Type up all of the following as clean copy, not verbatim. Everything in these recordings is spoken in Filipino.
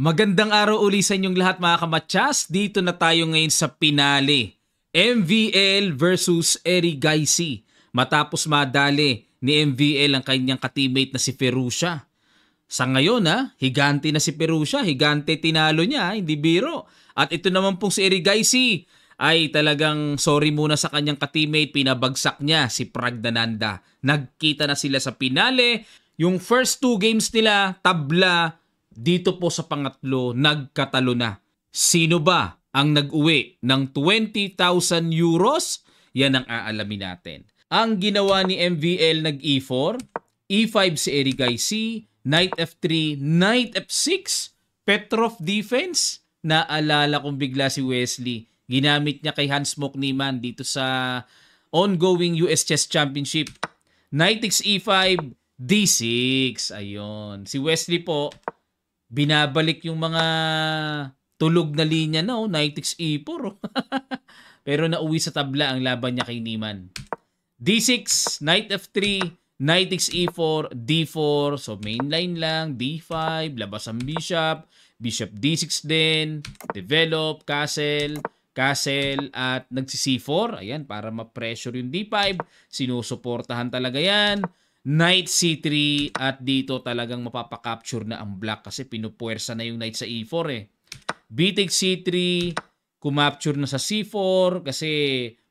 Magandang araw uli sa inyong lahat mga kamatsas. Dito na tayo ngayon sa pinali. MVL versus Erigaisi. Matapos madali ni MVL ang kanyang kateammate na si Ferrucia. Sa ngayon higante na si Ferrucia. Higante tinalo niya, hindi biro. At ito naman pong si Erigaisi ay talagang sorry muna sa kanyang kateammate. Pinabagsak niya si Pragdananda. Nagkita na sila sa pinali. Yung first 2 games nila, tabla. Dito po sa pangatlo, nagkatalo na. Sino ba ang nag-uwi ng 20,000 euros? Yan ang aalamin natin. Ang ginawa ni MVL nag-E4, E5 si Erigaisi, Knight F3, Knight F6, Petrov defense. Naalala kong bigla si Wesley. Ginamit niya kay Hans-Mok Niemann dito sa ongoing US Chess Championship. Knight X E5, D6. Ayun. Si Wesley po, binabalik yung mga tulog na linya na, Knight X E4. Pero nauwi sa tabla ang laban niya kay Niemann. D6, Knight F3, Knight X E4, D4. So mainline lang, D5, labas ang bishop, bishop D6 din, develop, castle, at nagsi-C4. Ayan, para ma-pressure yung D5. Sinusuportahan talaga yan. Knight C3 at dito talagang mapapakapture na ang black kasi pinupuwersa na yung knight sa E4 B takes C3, kumapture na sa C4 kasi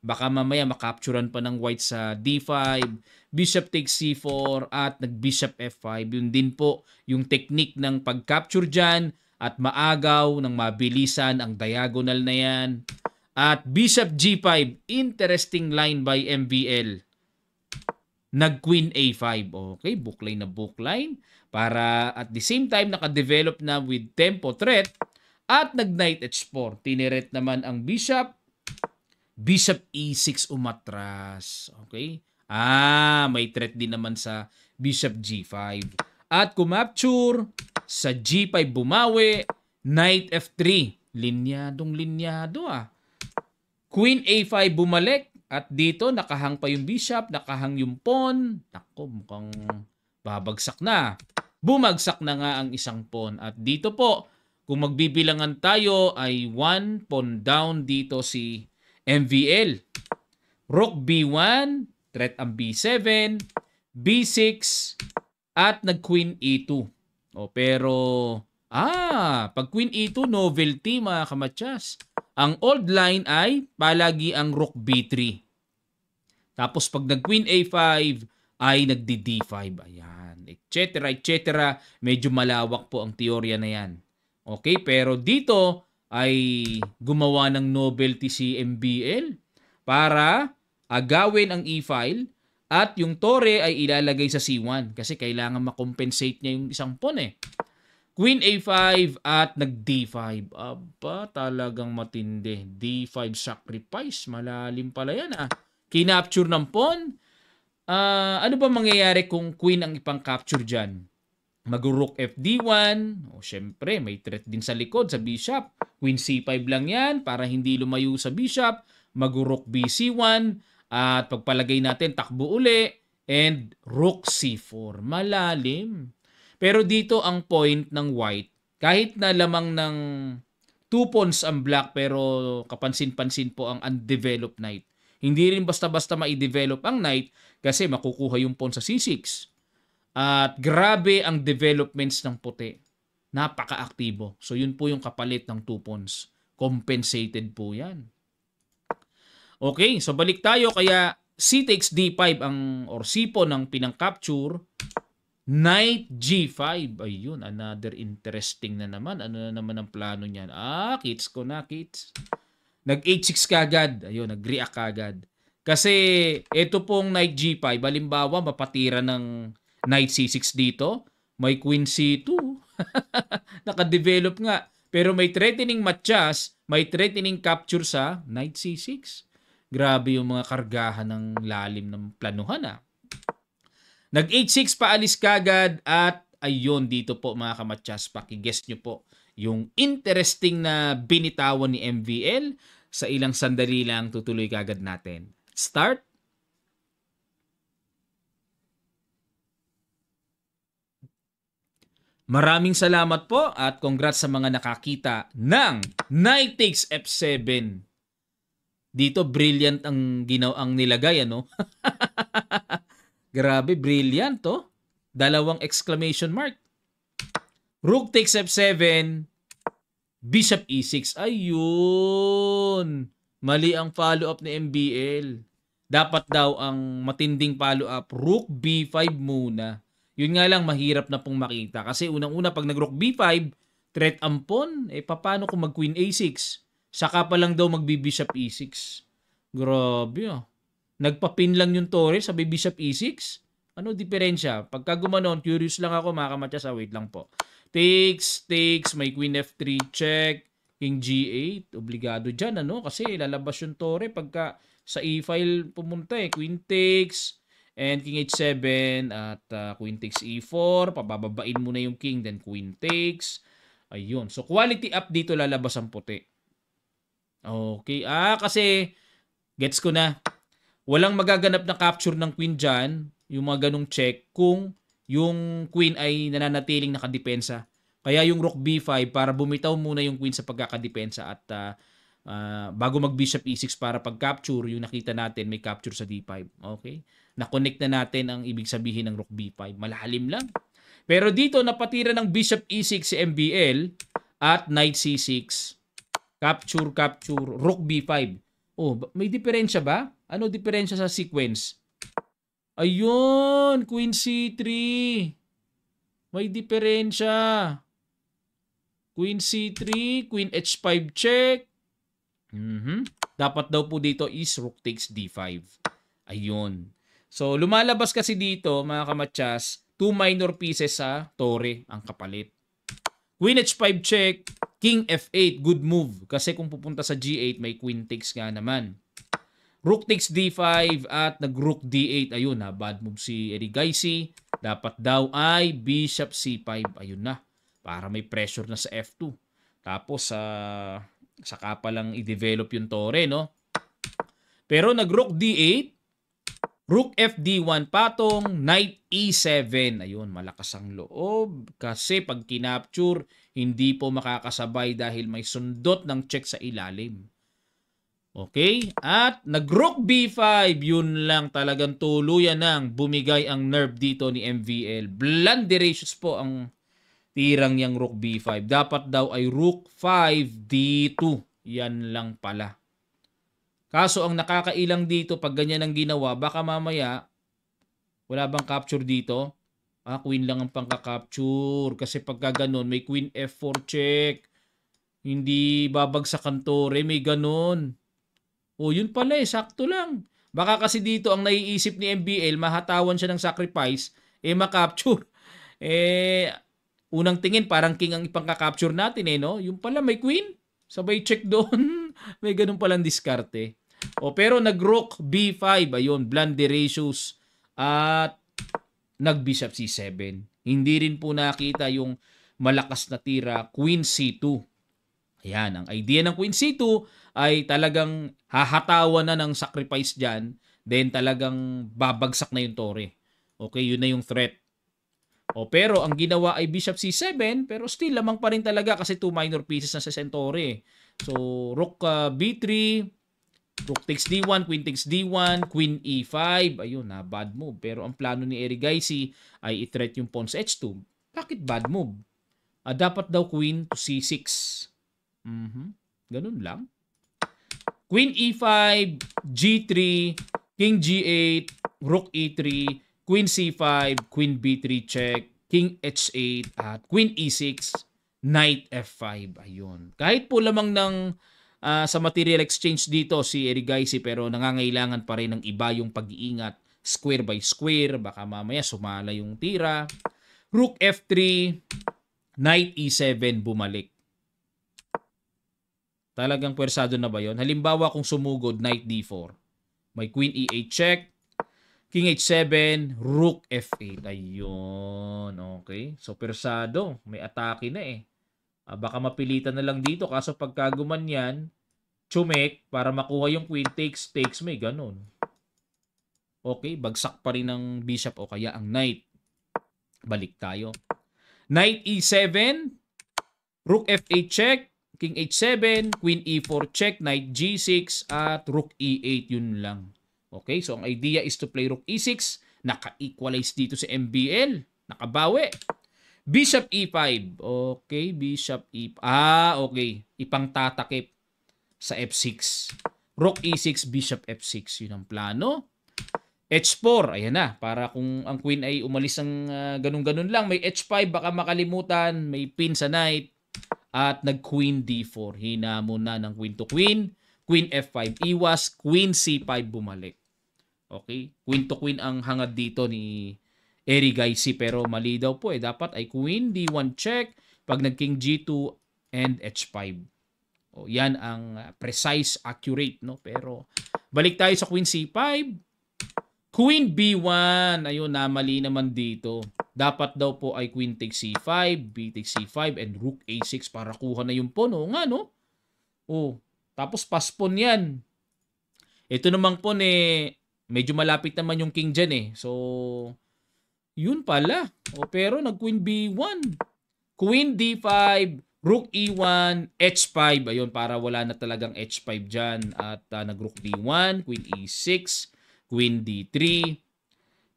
baka mamaya makapturean pa ng white sa D5. Bishop takes C4 at nag-bishop F5. Yun din po yung technique ng pag-capture dyan at maagaw ng mabilisan ang diagonal na yan. At bishop G5, interesting line by MVL. Nag-queen A5. Okay, bookline na bookline. Para at the same time, nakadevelop na with tempo threat. At nag-knight H4. Tineret naman ang bishop. Bishop E6 umatras. Okay. May threat din naman sa bishop G5. At kumapture. Sa G5 bumawi. Knight F3. Linyado Queen A5 bumalik. At dito, nakahang pa yung bishop, nakahang yung pawn. Nako, mukhang babagsak na. Bumagsak na nga ang isang pawn. At dito po, kung magbibilangan tayo, ay 1 pawn down dito si MVL. Rook B1, threat ang B7, B6, at nag-queen E2. Pero, pag queen E2, novelty mga kamatsas. Ang old line ay palagi ang rook B3. Tapos pag nag-queen A5 ay nagdi-D5. Ayan, etc. Medyo malawak po ang teorya na yan. Okay, pero dito ay gumawa ng novelty si MVL para agawin ang E-file at yung tore ay ilalagay sa C1 kasi kailangan makompensate niya yung isang pawn Queen A5 at nag-D5. Aba, talagang matindi. D5 sacrifice. Malalim pala yan Kinapture ng pawn. Ano ba mangyayari kung queen ang ipang-capture dyan? Mag-rook FD1. Syempre, may threat din sa likod, sa bishop. Queen C5 lang yan para hindi lumayo sa bishop. Mag-rook BC1. At pagpalagay natin, takbo uli. And rook C4. Malalim. Pero dito ang point ng white, kahit na lamang ng 2 pawns ang black pero kapansin-pansin po ang undeveloped knight. Hindi rin basta-basta ma-develop ang knight kasi makukuha yung pawn sa C6. At grabe ang developments ng puti. Napaka-aktibo. So yun po yung kapalit ng 2 pawns. Compensated po yan. Okay, so balik tayo kaya C takes D5 or C pawn ang pinang-capture. Knight G5. Ayun, another interesting na naman. Ano na naman ang plano niyan? Kits ko na, kits. Nag-H6 kagad. Ayun, nag-react kagad. Kasi ito pong Knight G5, halimbawa, mapatira ng Knight C6 dito. May Queen C2. Nakadevelop nga. Pero may threatening matchas, may threatening capture sa Knight C6. Grabe yung mga kargahan ng lalim ng planuhan Nag-H6 paalis kagad at ayun dito po mga kamatsas, pakiguess nyo po yung interesting na binitawan ni MVL. Sa ilang sandali lang tutuloy kagad natin. Start. Maraming salamat po at congrats sa mga nakakita ng Knight takes F7. Dito brilliant ang ang nilagay ano. Grabe, brilliant to. Dalawang exclamation mark. Rook takes F7, Bishop E6. Ayun. Mali ang follow-up ni MBL. Dapat daw ang matinding follow-up, Rook B5 muna. Yun nga lang, mahirap na pong makita. Kasi unang-una, pag nag-Rook B5, threat ang pawn, paano kung mag-Queen A6? Saka pa lang daw mag-Bishop E6. Grabe ah. Nagpapin lang yung Torres sa Bishop E6. Ano diferensya? Pagka gumanon, curious lang ako, mga kamatya, wait lang po. Takes, may Queen F3 check, King G8, obligado dyan, ano? Kasi lalabas yung Torre pagka sa E-file pumunta Queen takes, and King H7, at Queen takes E4, pabababain mo na yung King, then Queen takes. Ayun. So, quality up dito lalabas ang puti. Okay. Kasi, gets ko na. Walang magaganap na capture ng Queen dyan, yung mga ganong check, kung yung Queen ay nananatiling nakadepensa. Kaya yung Rook B5 para bumitaw muna yung Queen sa pagkakadepensa at bago mag-Bishop E6 para pag-capture, yung nakita natin may capture sa D5. Okay? Na-connect na natin ang ibig sabihin ng Rook B5. Malalim lang. Pero dito napatira ng Bishop E6 si MBL at Knight C6. Capture, Rook B5. Oh, may diferensya ba? Ano diferensya sa sequence? Ayun, Queen C3. May diferensya. Queen C3, Queen H5 check. Dapat daw po dito is Rook takes D5. Ayun. So, lumalabas kasi dito, mga kamatsas, 2 minor pieces sa Torre ang kapalit. Queen H5 check, King F8, good move. Kasi kung pupunta sa G8, may Queen takes nga naman. Rook takes D5 at nag-Rook D8. Ayun na, bad move si Erigaisi. Dapat daw ay Bishop C5. Ayun na, para may pressure na sa F2. Tapos, saka pa lang i-develop yung Torre, no? Pero nag-Rook D8, Rook FD1 patong, Knight E7. Ayun, malakas ang loob. Kasi pag kinapture, hindi po makakasabay dahil may sundot ng check sa ilalim. Okay? At nag-Rook B5. Yun lang, talagang tuluyan nang bumigay ang nerve dito ni MVL. Blunderacious po ang tirang yang Rook B5. Dapat daw ay Rook 5 D2. Yan lang pala. Kaso ang nakakailang dito pag ganyan ang ginawa, baka mamaya wala bang capture dito? Queen lang ang pangka-capture. Kasi pagka ganun, may Queen F4 check. Hindi babagsak ang Torre, may ganun. Yun pala sakto lang. Baka kasi dito ang naiisip ni MBL, mahatawan siya ng sacrifice, ma-capture. Unang tingin, parang king ang ipangka-capture natin no? Yung pala may queen, sabay check doon. May ganun palang diskarte. Pero nag-Rook B5, ayun, blunderacious. At nag-Bishop C7. Hindi rin po nakita yung malakas na tira, Queen C2. Ayan, ang idea ng Queen C2 ay talagang hahatawan na ng sacrifice dyan, then talagang babagsak na yung Torre. Okay, yun na yung threat. Pero ang ginawa ay Bishop C7, pero still lamang pa rin talaga kasi 2 minor pieces na sa Torre. So, Rook B3, Rook takes D1, Queen takes D1, Queen E5. Ayun na, bad move. Pero ang plano ni Erigaisi ay i-threat yung pawn sa H2. Bakit bad move? Dapat daw Queen to C6. Ganun lang. Queen E5, G3, King G8, Rook E3, Queen C5, Queen B3 check, King H8, at Queen E6, Knight F5. Ayun. Kahit po lamang ng sa material exchange dito si Erigaisi, pero nangangailangan pa rin ng iba yung pag-iingat. Square by square, baka mamaya sumala yung tira. Rook F3, Knight E7, bumalik. Talagang pwersado na ba yun? Halimbawa kung sumugod, Knight D4. May Queen E8 check. King H7, Rook F8. Ayun. Okay. So, pwersado. May atake na baka mapilitan na lang dito. Kaso pagka gumanyan, chumek, para makuha yung Queen takes, may ganun. Okay. Bagsak pa rin ng Bishop o kaya ang Knight. Balik tayo. Knight E7, Rook F8 check, King H7, Queen E4 check, Knight G6, at Rook E8. Yun lang. Okay, so ang idea is to play Rook E6. Naka-equalize dito si MBL. Nakabawi. Bishop E5. Okay, Bishop E5. Okay. Ipang tatakip sa F6. Rook E6, Bishop F6. Yun ang plano. H4. Ayan na. Para kung ang Queen ay umalis ng ganun-ganun lang. May H5. Baka makalimutan. May pin sa Knight. At nag-Queen D4. Hina muna ng Queen to Queen. Queen F5. Iwas. Queen C5 bumalik. Okay? Queen to Queen ang hangad dito ni Erigaisi. Pero mali daw po eh. Dapat ay Queen D1 check. Pag nag-King G2 and H5. O, yan ang precise, accurate. No? Pero balik tayo sa Queen C5. Queen B1. Ayun, mali naman dito. Dapat daw po ay Queen takes C5, B takes C5, and Rook A6 para kuha na yung pawn. O nga, no? O, tapos pass pawn yan. Ito namang pawn eh, medyo malapit naman yung king dyan eh. So, yun pala. O, pero nag-Queen B1. Queen D5, Rook E1, H5. Ayun, para wala na talagang H5 dyan. At nag-Rook D1, Queen E6, Queen D3,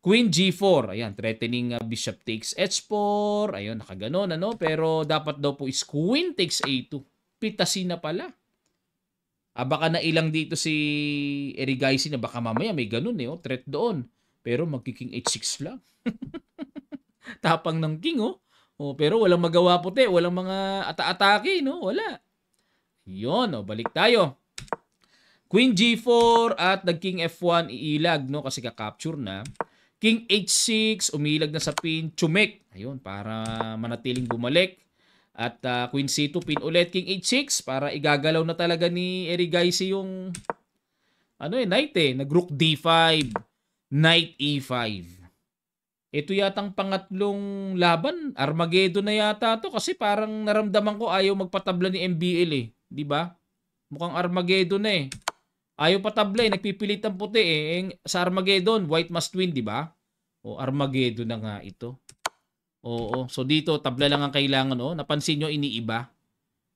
Queen G4. Ayan, threatening Bishop takes H4. Ayun, nakaganon, ano? Pero dapat daw po is Queen takes A2. Pitasin na pala. Baka nailang dito si Erigaisi na baka mamaya may ganun eh. Oh, threat doon. Pero magkiking H6 lang. Tapang ng king, oh. Pero walang magawa puti. Walang mga ata-atake, no? Wala. Yun, balik tayo. Queen G4 at nag-King F1 iilag, no? Kasi ka-capture na. King H6, umilag na sa pin, chumek. Ayun, para manatiling bumalik. At Queen C2, pin ulit. King H6, para igagalaw na talaga ni Erigaisi yung Knight eh. Nag-Rook D5, Knight E5. Ito yatang pangatlong laban. Armageddon na yata to kasi parang naramdaman ko ayaw magpatabla ni MBL eh. Di ba? Mukhang Armageddon na eh. Ayaw patabla eh. Nagpipilit ang puti eh. Sa Armageddon, white must win, di ba? Armageddon na nga ito. Oo. So dito, tabla lang ang kailangan. Napansin nyo, iniiba.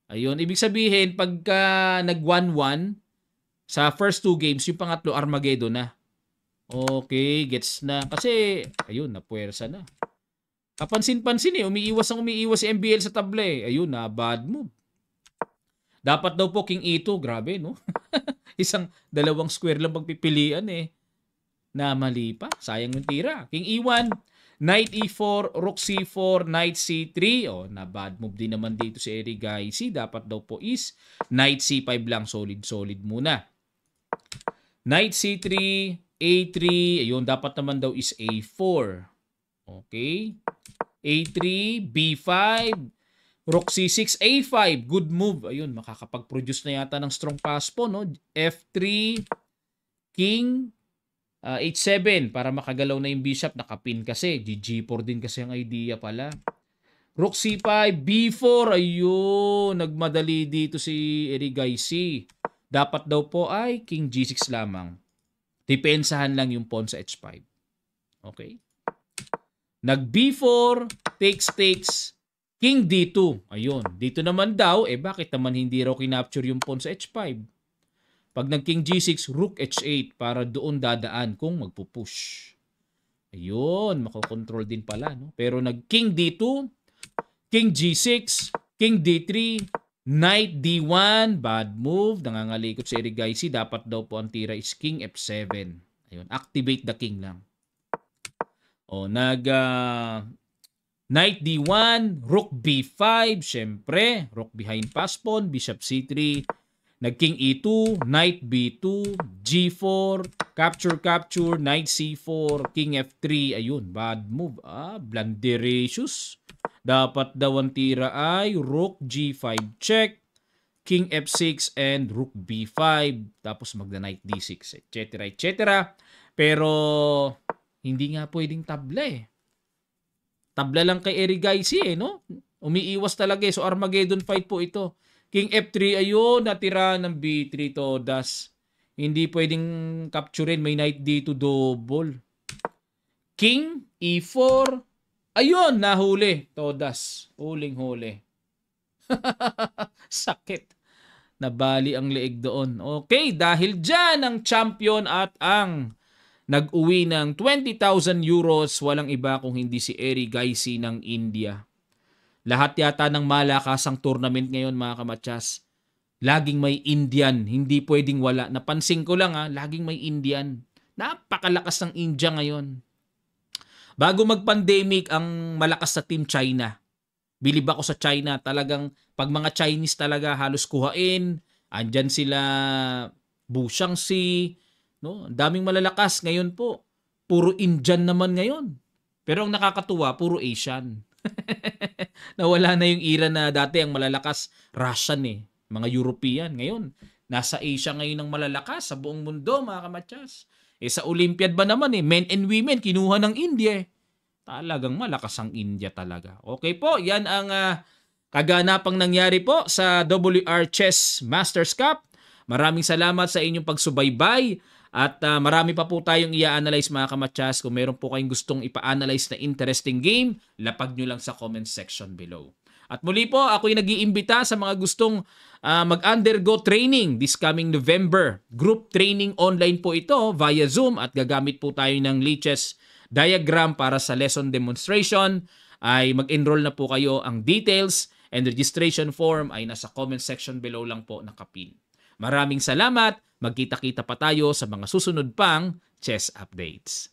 Ayun. Ibig sabihin, pagka nag-1-1 sa first two games, yung pangatlo, Armageddon na. Okay, gets na. Kasi, ayun, napuwersa na. Kapansin-pansin eh. Umiiwas si MBL sa tabla eh. Ayun na, bad move. Dapat daw po King E2. Grabe, no? Dalawang square lang pagpipilian eh. Na mali pa. Sayang yung tira. King E1, Knight E4, Rook C4, Knight C3. Na bad move din naman dito si Erigaisi. Dapat daw po is Knight C5 lang. Solid muna. Knight C3, A3. Ayun, dapat naman daw is A4. Okay. A3, B5, Rook C6, A5. Good move. Ayun, makakapag-produce na yata ng strong pass po, no? F3, King, H7 para makagalaw na yung bishop. Nakapin kasi. G4 din kasi ang idea pala. Rook C5, B4. Ayun, nagmadali dito si Erigaisi. Dapat daw po ay King G6 lamang. Depensahan lang yung pawn sa H5. Okay? Nag B4, takes, King D2. Ayun. Dito naman daw, bakit naman hindi raw kinapture yung pawn sa H5? Pag nag King G6, Rook H8 para doon dadaan kung magpupush. Ayun, makokontrol din pala. No? Pero nag King D2, King G6, King D3, Knight D1, bad move. Nangangalikot si Erigaisi. Dapat daw po ang tira is King F7. Ayun, activate the king lang. Knight D1, Rook B5, syempre, Rook behind pass pawn, Bishop C3, nag-King E2, Knight B2, G4, capture, Knight C4, King F3, ayun, bad move. Blunderatious. Dapat daw ang tira ay Rook G5 check, King F6, and Rook B5. Tapos magda-Knight D6, etc. Pero hindi nga pwedeng tabla eh. Tabla lang kay Erigaisi eh, no? Umiiwas talaga eh. So Armageddon fight po ito. King F3, ayun, natira ng B3 todas. Hindi pwedeng capturein. May Knight D2 double. King E4, Ayun, nahuli. Todas. Huling-huli. Sakit. Nabali ang leeg doon. Okay, dahil dyan ang champion at ang nag-uwi ng 20,000 euros, walang iba kung hindi si Eri Gaisi ng India. Lahat yata ng malakasang tournament ngayon mga kamatsas, laging may Indian, hindi pwedeng wala. Napansin ko lang laging may Indian. Napakalakas ng India ngayon. Bago mag-pandemic, ang malakas sa Team China. Bilib ako sa China. Talagang pag mga Chinese talaga halos kuhain, andyan sila Bu Shangxi, no? Ang daming malalakas ngayon po. Puro Indian naman ngayon. Pero ang nakakatuwa, puro Asian. Nawala na yung era na dati ang malalakas Russian mga European. Ngayon, nasa Asia ngayon ang malalakas sa buong mundo mga kamatsas. Sa Olympiad ba naman men and women kinuha ng India. Talagang malakas ang India talaga. Okay po, yan ang kaganapang nangyari po sa WR Chess Masters Cup. Maraming salamat sa inyong pagsubaybay at marami pa po tayong i-analyze mga kamatsas. Kung meron po kayong gustong ipa-analyze na interesting game, lapag nyo lang sa comment section below. At muli po, ako'y nag-iimbita sa mga gustong mag-undergo training this coming November. Group training online po ito via Zoom at gagamit po tayo ng Lichess diagram para sa lesson demonstration. Ay mag-enroll na po kayo. Ang details and registration form ay nasa comment section below lang po nakapin. Maraming salamat. Magkita-kita pa tayo sa mga susunod pang chess updates.